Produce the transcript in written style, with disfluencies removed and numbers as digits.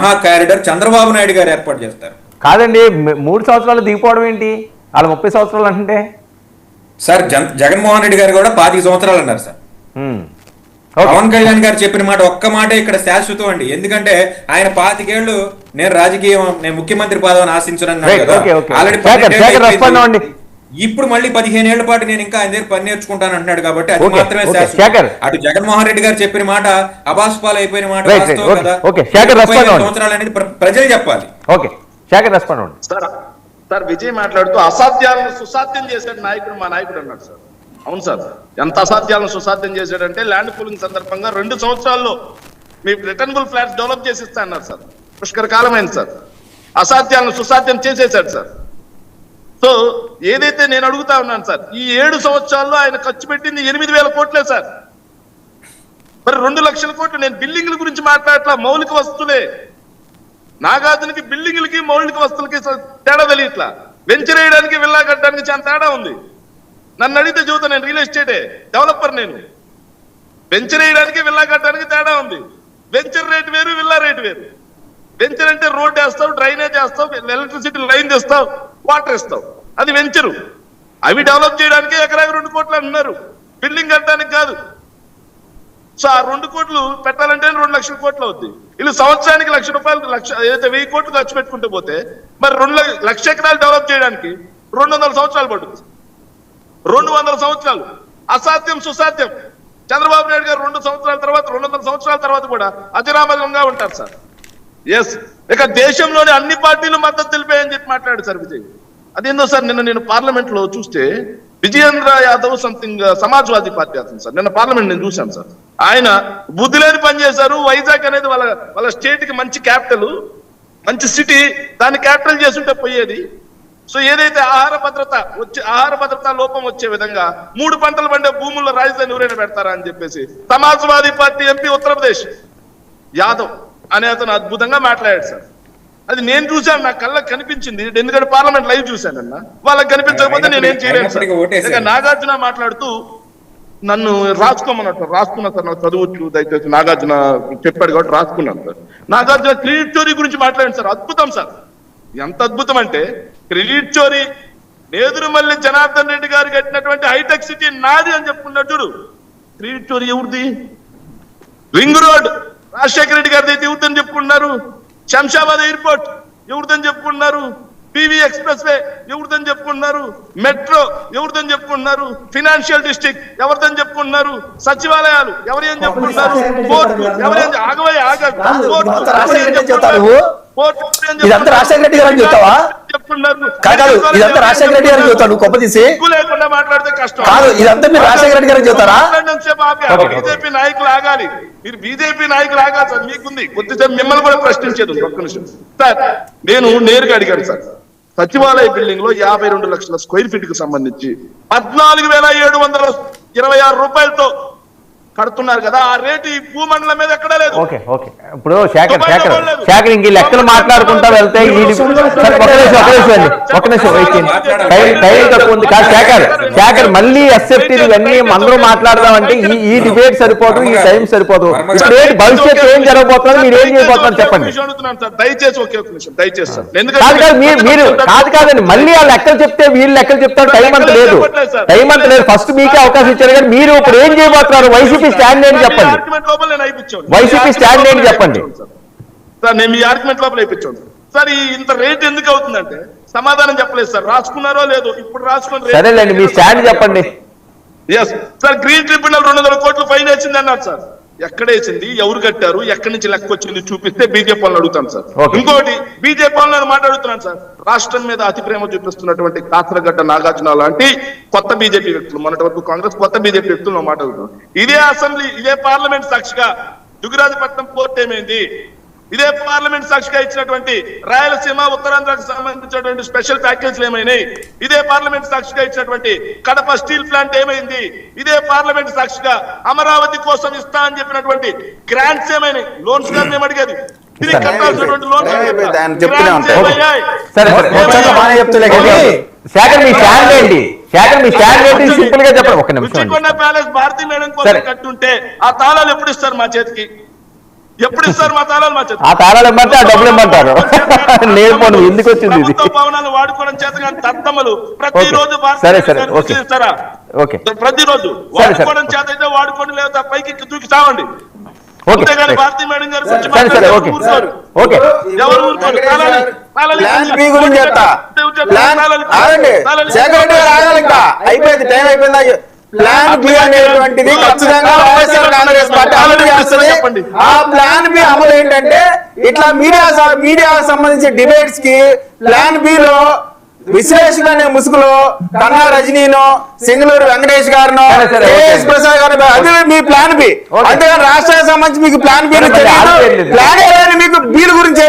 మహా కారిడార్ చంద్రబాబు నాయుడు గారు ఏర్పాటు చేస్తారు. కాదండి 3 సంవత్సరాలు దిగిపోవడం ఏంటి? వాళ్ళు 30 సంవత్సరాలు అంటే సార్ జగన్మోహన్ రెడ్డి గారు కూడా 25 సంవత్సరాలు అన్నారు సార్. పవన్ కళ్యాణ్ గారు చెప్పిన మాట ఒక్క మాట ఇక్కడ శాశ్వతం అండి. ఎందుకంటే ఆయన 25 ఏళ్ళు నేను ముఖ్యమంత్రి పదవిని ఆశించను ఆల్రెడీ. ఇప్పుడు మళ్ళీ 15 ఏళ్ల పాటు నేను ఇంకా ఆయన దగ్గర పని నేర్చుకుంటాను అంటున్నాడు కాబట్టి అది మాత్రమే శాశ్వతం. అటు జగన్మోహన్ రెడ్డి గారు చెప్పిన మాట అబాస్పాలు అయిపోయిన మాట సంవత్సరాలు అనేది ప్రజలు చెప్పాలి. సార్ విజయ్ మాట్లాడుతూ అసాధ్యాలను సుసాధ్యం చేశాడు నాయకుడు, మా నాయకుడు అన్నాడు సార్. అవును సార్, ఎంత అసాధ్యాలను సుసాధ్యం చేశాడంటే ల్యాండ్ పూలింగ్ సందర్భంగా 2 సంవత్సరాల్లో మీ రిటర్నబుల్ ఫ్లాట్స్ డెవలప్ చేసి ఇస్తా అన్నారు సార్. పుష్కర కాలమైంది సార్. అసాధ్యాలను సుసాధ్యం చేసేసాడు సార్. సో ఏదైతే నేను అడుగుతా ఉన్నాను సార్, ఈ 7 సంవత్సరాల్లో ఆయన ఖర్చు పెట్టింది 8,000 కోట్లే సార్. మరి 2 లక్షల కోట్లు. నేను బిల్డింగ్ల గురించి మాట్లాడట్లా, మౌలిక వస్తువులే. నాగార్జునకి బిల్డింగ్లకి మౌలిక వస్తువులకి తేడా తెలియట్లా. వెంచర్ వేయడానికి విల్లా కట్టడానికి చాలా తేడా ఉంది. నన్ను అడిగితే చూద్దా, నేను రియల్ ఎస్టేటే డెవలపర్. నేను వెంచర్ వేయడానికి విల్లా కట్టడానికి తేడా ఉంది. వెంచర్ రేట్ వేరు, విల్లా రేట్ వేరు. వెంచర్ అంటే రోడ్ వేస్తావు, డ్రైనేజ్ వేస్తావు, ఎలక్ట్రిసిటీ లైన్ తెస్తావు, వాటర్ ఇస్తావు, అది వెంచరు. అవి డెవలప్ చేయడానికి ఎకరాకి 2 కోట్లు అంటున్నారు, బిల్డింగ్ కట్టడానికి కాదు. సో ఆ 2 కోట్లు పెట్టాలంటే 2 లక్షల కోట్లు అవుద్ది. వీళ్ళు సంవత్సరానికి 1,00,000 రూపాయలు, ఏదైతే 1000 కోట్లు ఖర్చు పెట్టుకుంటూ పోతే మరి 2,00,000 ఎకరాలు డెవలప్ చేయడానికి 200 సంవత్సరాలు పడుతుంది. 200 సంవత్సరాలు. అసాధ్యం సుసాధ్యం. చంద్రబాబు నాయుడు గారు 2 సంవత్సరాల తర్వాత, 200 సంవత్సరాల తర్వాత కూడా అజరామరంగా ఉంటారు సార్. ఎస్, ఇక దేశంలోని అన్ని పార్టీలు మద్దతు తెలిపాయని చెప్పి మాట్లాడు సార్ విజయ్. అదేందో సార్, నేను పార్లమెంట్ లో చూస్తే విజయేంద్ర యాదవ్ సంథింగ్ సమాజ్వాదీ పార్టీ అతను సార్, నిన్న పార్లమెంట్ నేను చూశాను సార్. ఆయన బుద్ధి లేని పని చేశారు. వైజాగ్ అనేది వాళ్ళ స్టేట్ కి మంచి క్యాపిటల్, మంచి సిటీ, దాన్ని క్యాపిటల్ చేసుంటే పోయేది. సో ఏదైతే ఆహార భద్రత లోపం వచ్చే విధంగా 3 పంటలు పండే భూముల్లో రాజధాని ఎవరైనా పెడతారా అని చెప్పేసి సమాజ్వాదీ పార్టీ ఎంపీ ఉత్తరప్రదేశ్ యాదవ్ అనే అతను అద్భుతంగా మాట్లాడాడు సార్. అది నేను చూశాను, నా కళ్ళకు కనిపించింది. ఎందుకంటే పార్లమెంట్ లైవ్ చూశానన్న. వాళ్ళకి కనిపించకపోతే నేనేం చేయలేను సార్. నాగార్జున మాట్లాడుతూ నన్ను రాసుకోమన్నట్టు రాసుకున్నా సార్, నాకు చదువచ్చు దయచేసి. నాగార్జున చెప్పాడు కాబట్టి రాసుకున్నాను సార్. నాగార్జున క్రెడిట్ చోరీ గురించి మాట్లాడండి సార్. అద్భుతం సార్, ఎంత అద్భుతం అంటే క్రెడిట్ చోరీ. నేదురుమల్లి జనార్దన్ రెడ్డి గారు కట్టినటువంటి హైటెక్ సిటీ నాది అని చెప్పుకున్నాడు చూడు. క్రెడిట్ చోరీ ఎవరిది? రింగ్ రోడ్ రాజశేఖర రెడ్డి గారిది అయితే ఎవరిదని చెప్పుకుంటున్నారు. శంషాబాద్ ఎయిర్పోర్ట్ ఎవరిదని చెప్పుకుంటున్నారు. పివి ఎక్స్ప్రెస్ వే ఎవరిదని చెప్పుకుంటున్నారు. మెట్రో ఎవరిదని చెప్పుకుంటున్నారు. ఫైనాన్షియల్ డిస్ట్రిక్ట్ ఎవరిదని చెప్పుకుంటున్నారు. సచివాలయాలు ఎవరేం చెప్పుకుంటున్నారు. పోర్టు ఎవరేం ఇదంతా రాజశేఖర రెడ్డి గారు చెప్తావా? కాదు, ఇదంతా రాజశేఖర రెడ్డి గారు చెప్తావు నువ్వు. కొప్ప తీసి లేకుండా మాట్లాడితే కష్టం కాదు. ఇదంతా మీరు రాజశేఖర రెడ్డి గారు చెప్తారా? బీజేపీ నాయకులు ఆగాలి. మీరు బీజేపీ నాయకులు ఆగాలి సార్. మీకుంది కొద్దిసేపు మిమ్మల్ని కూడా ప్రశ్నించేది. ఒక్క నిమిషం సార్, నేను నేరుగా అడిగాను సార్. సచివాలయ బిల్డింగ్ లో 52 లక్షల స్క్వేర్ ఫీట్ కి సంబంధించి 14,726 రూపాయలతో కడుతున్నారు కదా. ఆ రేటు ఈ భూమండలం మీద ఎక్కడా లేదు. ఇప్పుడు శేఖర్ ఇంక లెక్కలు మాట్లాడుకుంటా వెళ్తే శేఖర్ మళ్ళీ ఎస్ఎఫ్టీ ఇవన్నీ అందరూ మాట్లాడదామంటే ఈ డిబేట్ సరిపోదు, ఈ టైం సరిపోదు. భవిష్యత్తు ఏం జరగబోతుందో మీరు ఏం చేయబోతున్నారు చెప్పండి. దయచేసి ఒకే ఒక నిమిషం దయచేసి సార్. మీరు కాదండి, మళ్ళీ ఆ లెక్కలు చెప్తే వీళ్ళు లెక్కలు చెప్తారు. టైం అంత లేదు. ఫస్ట్ మీకే అవకాశం ఇచ్చారు కానీ మీరు ఇప్పుడు ఏం చేయబోతున్నారు? వైసీపీ స్టాండ్ ఏంటి చెప్పండి. వైసీపీ స్టాండ్ ఏంటి చెప్పండి సార్. నేను మీ ఆర్గ్యుమెంట్ లోపల అయిపించాను సార్. ఇంత రేట్ ఎందుకు అవుతుందంటే సమాధానం చెప్పలేదు సార్. రాసుకున్నారో లేదు ఇప్పుడు రాసుకుని. సరేలేండి, మీ స్టాండ్ చెప్పండి. ఎస్ సార్, గ్రీన్ ట్రిబ్యునల్ 200 కోట్లు ఫైన్ వేసింది అన్నారు సార్. ఎక్కడ వేసింది, ఎవరు కట్టారు, ఎక్కడి నుంచి లెక్క వచ్చింది చూపిస్తే బీజేపీ వాళ్ళని అడుగుతాను సార్. ఇంకోటి బీజేపీ వాళ్ళని మాట్లాడుతున్నాను సార్. రాష్ట్రం మీద అతి ప్రేమ చూపిస్తున్నటువంటి కాసరగడ్డ నాగార్జున లాంటి కొత్త బీజేపీ వ్యక్తులు, మొన్నటి వరకు కాంగ్రెస్, కొత్త బీజేపీ వ్యక్తులు మాట్లాడుతున్నాం. ఇదే అసెంబ్లీ, ఇదే పార్లమెంట్ సాక్షిగా దుగ్గరాజపట్నం పోర్ట్ ఏమైంది, ఇదే పార్లమెంట్ సాక్షిగా ఇచ్చినటువంటి రాయలసీమ ఉత్తరాంధ్రకు సంబంధించినటువంటి స్పెషల్ ప్యాకేజీలు ఏమైనాయి, ఇదే పార్లమెంట్ సాక్షిగా ఇచ్చినటువంటి కడప స్టీల్ ప్లాంట్ ఏమైంది, ఇదే పార్లమెంట్ సాక్షిగా అమరావతి కోసం ఇస్తా అని చెప్పినటువంటి గ్రాంట్స్ ఏమైనాయి, లోన్స్ కానీ మేము అడిగేది ఇది కట్టాల్సినటువంటి లోన్స్. సింపుల్ గా చెప్పండి. ప్యాలెస్ భారతీ మేడం కోసం కట్టుంటే ఆ తాళాలు ఎప్పుడు ఇస్తారు మా చేతికి? ఎప్పుడు ఇస్తారు మా తాళాలు మా చేత? ఆ తాళాలు ఇమ్మంటే ఆ డబ్బులు ఇమ్మంటారు. నేను పోను, ఎందుకు వచ్చింది ఇది? ప్రభుత్వ భవనాలు వాడుకోవడం చేత కానీ తత్తమ్మలు ప్రతిరోజు సరే ఓకే ఇస్తారా? ఓకే ప్రతిరోజు వాడుకోవడం చేత అయితే వాడుకోండి, లేదా పైకి దూకి చావండి. అంతేగాని భారతీ మేడం గారు ఓకే ఎవరు ఊరుకోరు. ప్లాన్ బి గురించి చెప్తా. ఆగండి శేఖర్ రెడ్డి గారు ఆగాలి, ఇంకా అయిపోయింది, టైం అయిపోయిందా? ప్లాన్ బి అనేటువంటిది ఖచ్చితంగా వైఎస్ఆర్ కాంగ్రెస్ పార్టీ అమలు చేస్తుంది. ఆ ప్లాన్ బి అమలు ఏంటంటే ఇట్లా మీడియాకు సంబంధించిన డిబేట్స్ కి ప్లాన్ బి లో విశ్లేషణ అనే ముసుగులో కన్నా రజనీనో, సింగళూరు వెంకటేష్ గారినో, కేఎస్ ప్రసాద్ గారు, అది మీ ప్లాన్ బి. అంతేగాని రాష్ట్రానికి సంబంధించి మీకు ప్లాన్ బి ప్లాన్ మీకు బీల గురించి